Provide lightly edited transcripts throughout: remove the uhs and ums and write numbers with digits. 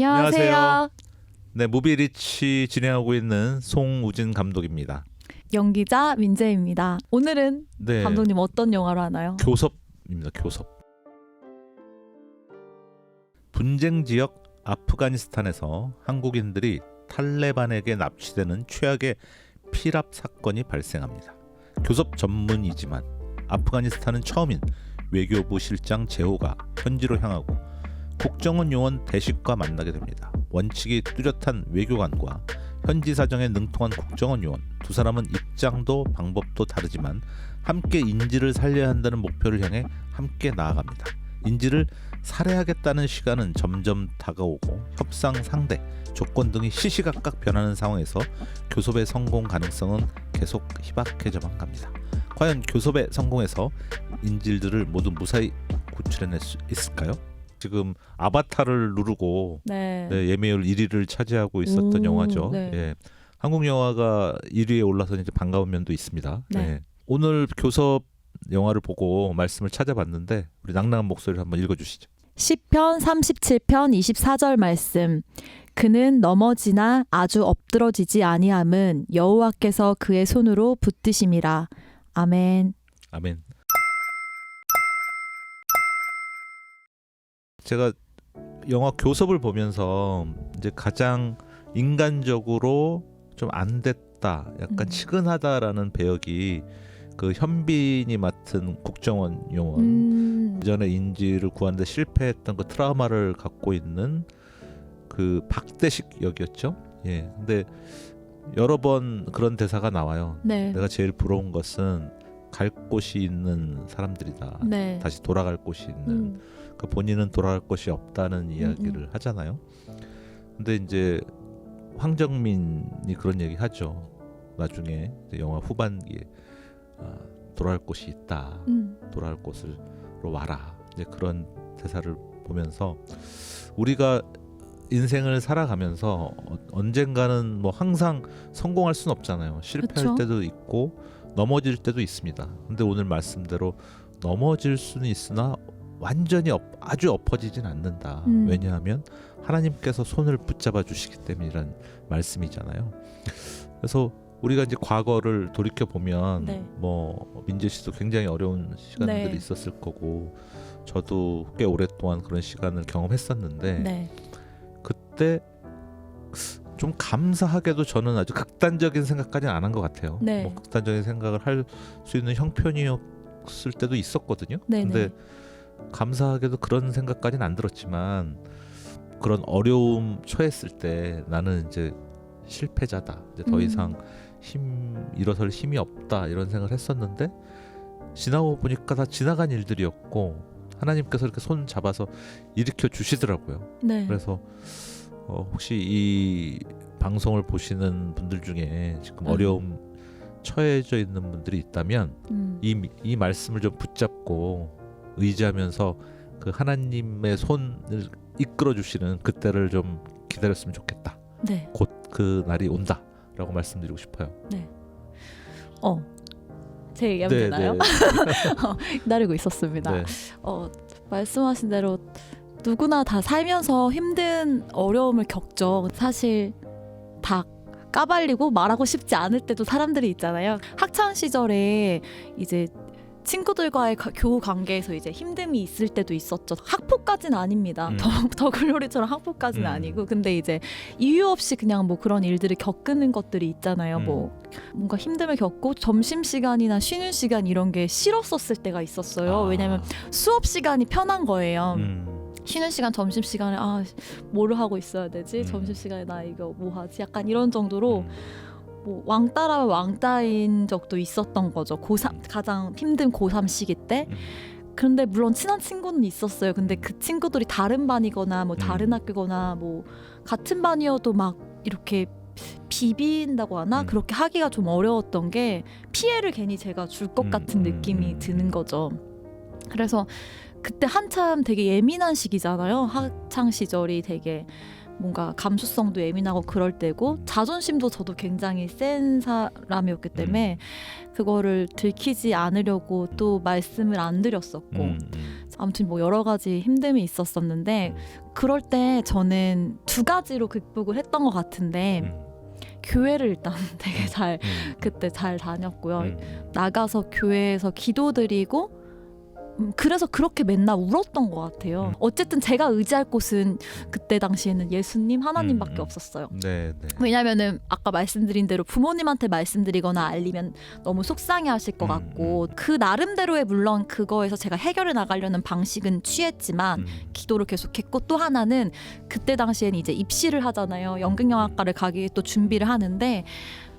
안녕하세요. 네, 무비리치 진행하고 있는 송우진 감독입니다. 연기자 민재입니다. 오늘은 네, 감독님 어떤 영화로 하나요? 교섭입니다. 교섭. 분쟁 지역 아프가니스탄에서 한국인들이 탈레반에게 납치되는 최악의 피랍 사건이 발생합니다. 교섭 전문이지만 아프가니스탄은 처음인 외교부 실장 제호가 현지로 향하고 국정원 요원 대식과 만나게 됩니다. 원칙이 뚜렷한 외교관과 현지 사정에 능통한 국정원 요원, 두 사람은 입장도 방법도 다르지만 함께 인지를 살려야 한다는 목표를 향해 함께 나아갑니다. 인지를 살해하겠다는 시간은 점점 다가오고 협상 상대, 조건 등이 시시각각 변하는 상황에서 교섭의 성공 가능성은 계속 희박해져만 갑니다. 과연 교섭의 성공에서 인질들을 모두 무사히 구출해낼 수 있을까요? 지금 아바타를 누르고 네. 예매율 1위를 차지하고 있었던 영화죠. 네. 예. 한국 영화가 1위에 올라서 이제 반가운 면도 있습니다. 네. 예. 오늘 교섭 영화를 보고 말씀을 찾아봤는데 우리 낭낭한 목소리를 한번 읽어주시죠. 시편 37편 24절 말씀. 그는 넘어지나 아주 엎드러지지 아니함은 여호와께서 그의 손으로 붙드심이라. 아멘. 아멘. 제가 영화 교섭을 보면서 이제 가장 인간적으로 좀 안 됐다, 약간 치근하다라는 배역이 그 현빈이 맡은 국정원 요원, 이전에 인지를 구하는데 실패했던 그 트라우마를 갖고 있는 그 박대식 역이었죠. 예. 근데 여러 번 그런 대사가 나와요. 네. 내가 제일 부러운 것은 갈 곳이 있는 사람들이다. 네. 다시 돌아갈 곳이 있는. 그 본인은 돌아갈 곳이 없다는 이야기를 하잖아요. 근데 이제 황정민이 그런 얘기 하죠. 나중에 영화 후반기에 돌아갈 곳이 있다. 돌아갈 곳으로 와라. 이제 그런 대사를 보면서 우리가 인생을 살아가면서 언젠가는 뭐 항상 성공할 수는 없잖아요. 실패할 그쵸? 때도 있고 넘어질 때도 있습니다. 근데 오늘 말씀대로 넘어질 수는 있으나 완전히 아주 엎어지진 않는다. 왜냐하면 하나님께서 손을 붙잡아 주시기 때문이란 말씀이잖아요. 그래서 우리가 이제 과거를 돌이켜 보면 네. 뭐 민재 씨도 굉장히 어려운 시간들이 네. 있었을 거고 저도 꽤 오랫동안 그런 시간을 경험했었는데 네. 그때 좀 감사하게도 저는 아주 극단적인 생각까지는 안 한 것 같아요. 네. 뭐 극단적인 생각을 할 수 있는 형편이었을 때도 있었거든요. 네. 근데 감사하게도 그런 생각까지는 안 들었지만 그런 어려움 처했을 때 나는 이제 실패자다. 이제 더 이상 일어설 힘이 없다 이런 생각을 했었는데 지나고 보니까 다 지나간 일들이었고 하나님께서 이렇게 손 잡아서 일으켜 주시더라고요. 네. 그래서 혹시 이 방송을 보시는 분들 중에 지금 어려움 처해져 있는 분들이 있다면 이 말씀을 좀 붙잡고 의지하면서 그 하나님의 손을 이끌어 주시는 그때를 좀 기다렸으면 좋겠다. 네. 곧 그 날이 온다라고 말씀드리고 싶어요. 네. 제 얘기하면 되나요? 기다리고 있었습니다. 네. 말씀하신 대로 누구나 다 살면서 힘든 어려움을 겪죠. 사실 다 까발리고 말하고 싶지 않을 때도 사람들이 있잖아요. 학창 시절에 이제 친구들과의 교우 관계에서 이제 힘듦이 있을 때도 있었죠. 학폭까지는 아닙니다. 더글로리처럼 학폭까지는 아니고, 근데 이제 이유 없이 그냥 뭐 그런 일들을 겪는 것들이 있잖아요. 뭐 뭔가 힘듦을 겪고 점심 시간이나 쉬는 시간 이런 게 싫었었을 때가 있었어요. 왜냐면 수업 시간이 편한 거예요. 쉬는 시간, 점심 시간에 뭐를 하고 있어야 되지? 점심 시간에 나 이거 뭐 하지? 약간 이런 정도로. 뭐 왕따라면 왕따인 적도 있었던 거죠. 고3 가장 힘든 고3 시기 때. 그런데 물론 친한 친구는 있었어요. 근데 그 친구들이 다른 반이거나 뭐 다른 학교거나 뭐 같은 반이어도 막 이렇게 비빈다고 하나? 그렇게 하기가 좀 어려웠던 게 피해를 괜히 제가 줄 것 같은 느낌이 드는 거죠. 그래서 그때 한참 되게 예민한 시기잖아요. 학창 시절이 되게 뭔가 감수성도 예민하고 그럴 때고 자존심도 저도 굉장히 센 사람이었기 때문에 그거를 들키지 않으려고 또 말씀을 안 드렸었고 아무튼 뭐 여러 가지 힘듦이 있었었는데 그럴 때 저는 두 가지로 극복을 했던 것 같은데 교회를 일단 되게 잘 그때 잘 다녔고요. 나가서 교회에서 기도드리고 그래서 그렇게 맨날 울었던 것 같아요. 어쨌든 제가 의지할 곳은 그때 당시에는 예수님 하나님밖에 없었어요. 네, 네. 왜냐면은 아까 말씀드린 대로 부모님한테 말씀드리거나 알리면 너무 속상해하실 것 같고 그 나름대로의 물론 그거에서 제가 해결해 나가려는 방식은 취했지만 기도를 계속했고 또 하나는 그때 당시에는 이제 입시를 하잖아요. 연극영화과를 가기 위해 또 준비를 하는데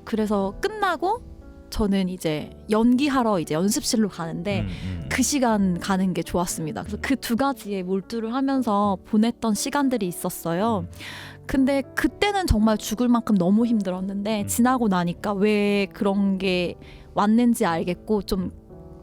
그래서 끝나고 저는 이제 연기하러 이제 연습실로 가는데 그 시간 가는 게 좋았습니다. 그래서 그 두 가지에 몰두를 하면서 보냈던 시간들이 있었어요. 근데 그때는 정말 죽을 만큼 너무 힘들었는데 지나고 나니까 왜 그런 게 왔는지 알겠고 좀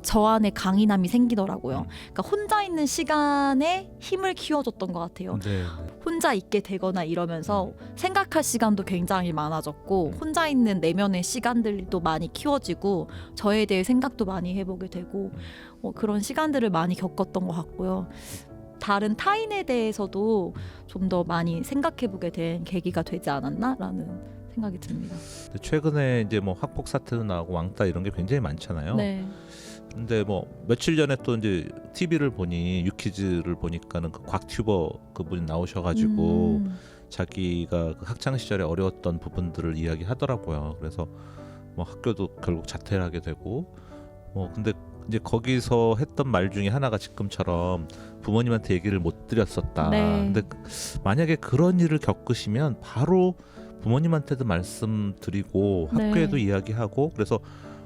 저 안에 강인함이 생기더라고요. 그러니까 혼자 있는 시간에 힘을 키워줬던 것 같아요. 네. 혼자 있게 되거나 이러면서 생각할 시간도 굉장히 많아졌고 혼자 있는 내면의 시간들도 많이 키워지고 저에 대해 생각도 많이 해보게 되고 그런 시간들을 많이 겪었던 것 같고요. 다른 타인에 대해서도 좀 더 많이 생각해보게 된 계기가 되지 않았나라는 생각이 듭니다. 최근에 이제 뭐 학폭 사태도 나오고 왕따 이런 게 굉장히 많잖아요. 네. 근데 뭐 며칠 전에 또 이제 TV를 보니 유키즈를 보니까는 그 곽튜버 그분이 나오셔가지고 자기가 그 학창 시절에 어려웠던 부분들을 이야기하더라고요. 그래서 뭐 학교도 결국 자퇴를 하게 되고 근데 이제 거기서 했던 말 중에 하나가 지금처럼 부모님한테 얘기를 못 드렸었다. 네. 근데 만약에 그런 일을 겪으시면 바로 부모님한테도 말씀드리고 학교에도 이야기하고 그래서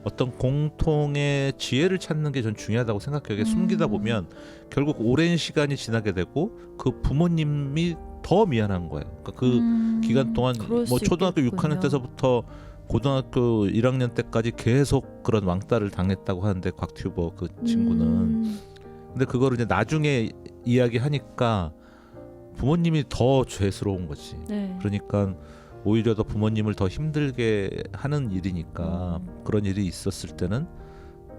어떤 공통의 지혜를 찾는 게 전 중요하다고 생각해요. 숨기다 보면 결국 오랜 시간이 지나게 되고 그 부모님이 더 미안한 거예요. 그러니까 그 기간 동안 뭐 초등학교 6학년 때서부터 고등학교 1학년 때까지 계속 그런 왕따를 당했다고 하는데 곽튜버 그 친구는 근데 그거를 이제 나중에 이야기하니까 부모님이 더 죄스러운 거지. 네. 그러니까 오히려 더 부모님을 더 힘들게 하는 일이니까 그런 일이 있었을 때는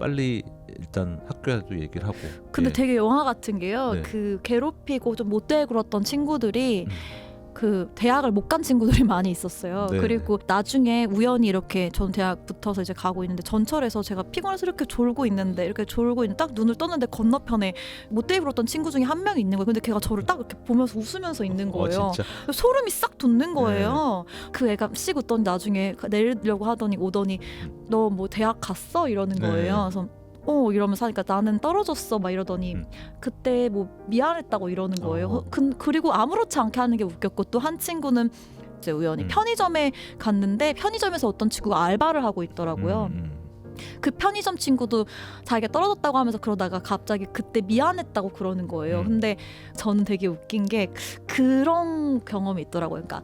빨리 일단 학교에도 얘기를 하고. 근데 되게 영화 같은 게요. 네. 그 괴롭히고 좀 못되게 굴었던 친구들이 그 대학을 못 간 친구들이 많이 있었어요. 네. 그리고 나중에 우연히 이렇게 전 대학 붙어서 이제 가고 있는데 전철에서 제가 피곤해서 이렇게 졸고 있는데 딱 눈을 떴는데 건너편에 못되게 굴었던 친구 중에 한 명이 있는 거예요. 근데 걔가 저를 딱 이렇게 보면서 웃으면서 있는 거예요. 진짜? 소름이 싹 돋는 거예요. 그 애가 씩 웃더니 나중에 내리려고 하더니 오더니 너 뭐 대학 갔어? 이러는 거예요. 그래서 이러면서 하니까 나는 떨어졌어 막 이러더니 그때 뭐 미안했다고 이러는 거예요. 그리고 아무렇지 않게 하는 게 웃겼고 또 한 친구는 이제 우연히 편의점에 갔는데 편의점에서 어떤 친구가 알바를 하고 있더라고요. 그 편의점 친구도 자기가 떨어졌다고 하면서 그러다가 갑자기 그때 미안했다고 그러는 거예요. 근데 저는 되게 웃긴 게 그런 경험이 있더라고요. 그러니까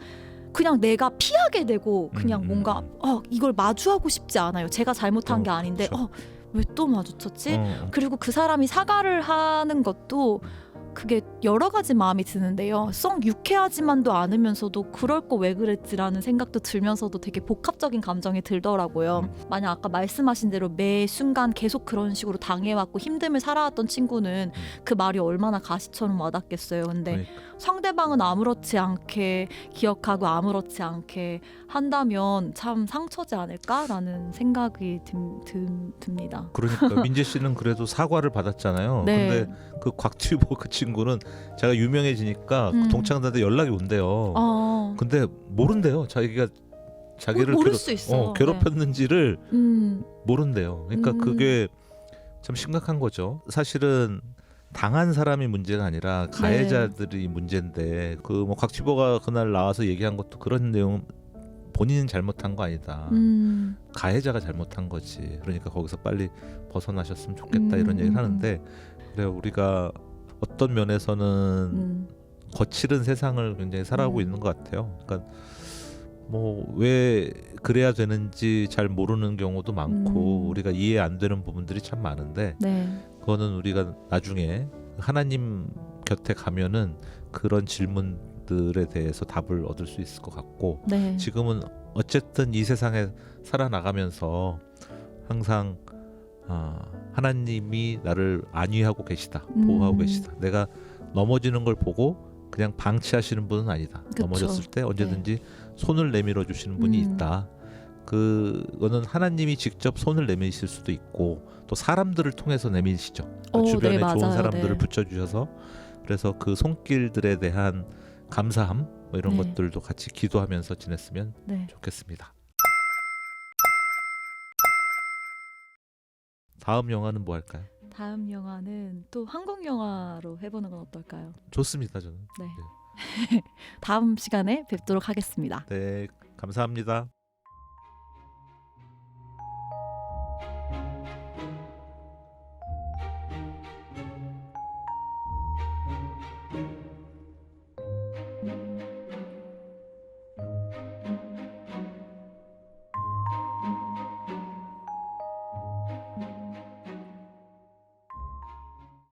그냥 내가 피하게 되고 그냥 뭔가 이걸 마주하고 싶지 않아요. 제가 잘못한 게 아닌데 그렇죠. 왜 또 마주쳤지? 그리고 그 사람이 사과를 하는 것도 그게 여러 가지 마음이 드는데요. 썩 유쾌하지만도 않으면서도 그럴 거 왜 그랬지라는 생각도 들면서도 되게 복합적인 감정이 들더라고요. 만약 아까 말씀하신 대로 매 순간 계속 그런 식으로 당해왔고 힘듦을 살아왔던 친구는 그 말이 얼마나 가시처럼 와닿겠어요. 근데 그러니까. 상대방은 아무렇지 않게 기억하고 아무렇지 않게 한다면 참 상처지 않을까라는 생각이 듭니다. 그러니까 민재 씨는 그래도 사과를 받았잖아요. 네. 근데 그 곽튜버 그 친구는 제가 유명해지니까 그 동창들한테 연락이 온대요. 근데 모른대요. 자기를 모를 수 있어. 괴롭혔는지를 모른대요. 그러니까 그게 참 심각한 거죠. 사실은 당한 사람이 문제가 아니라 가해자들이 문제인데 그 뭐 곽튜버가 그날 나와서 얘기한 것도 그런 내용 본인은 잘못한 거 아니다. 가해자가 잘못한 거지. 그러니까 거기서 빨리 벗어나셨으면 좋겠다 이런 얘기를 하는데 그래 우리가 어떤 면에서는 거칠은 세상을 굉장히 살아가고 있는 것 같아요. 그러니까 뭐 왜 그래야 되는지 잘 모르는 경우도 많고 우리가 이해 안 되는 부분들이 참 많은데 그거는 우리가 나중에 하나님 곁에 가면은 그런 질문 것들에 대해서 답을 얻을 수 있을 것 같고 네. 지금은 어쨌든 이 세상에 살아나가면서 항상 하나님이 나를 안위하고 계시다, 보호하고 계시다. 내가 넘어지는 걸 보고 그냥 방치하시는 분은 아니다. 그쵸. 넘어졌을 때 언제든지 손을 내밀어 주시는 분이 있다. 그거는 하나님이 직접 손을 내미실 수도 있고 또 사람들을 통해서 내미시죠. 주변에 네, 좋은 맞아요. 사람들을 네. 붙여주셔서 그래서 그 손길들에 대한 감사함 뭐 이런 네. 것들도 같이 기도하면서 지냈으면 네. 좋겠습니다. 다음 영화는 뭐 할까요? 다음 영화는 또 한국 영화로 해보는 건 어떨까요? 좋습니다, 저는. 네. 다음 시간에 뵙도록 하겠습니다. 네, 감사합니다.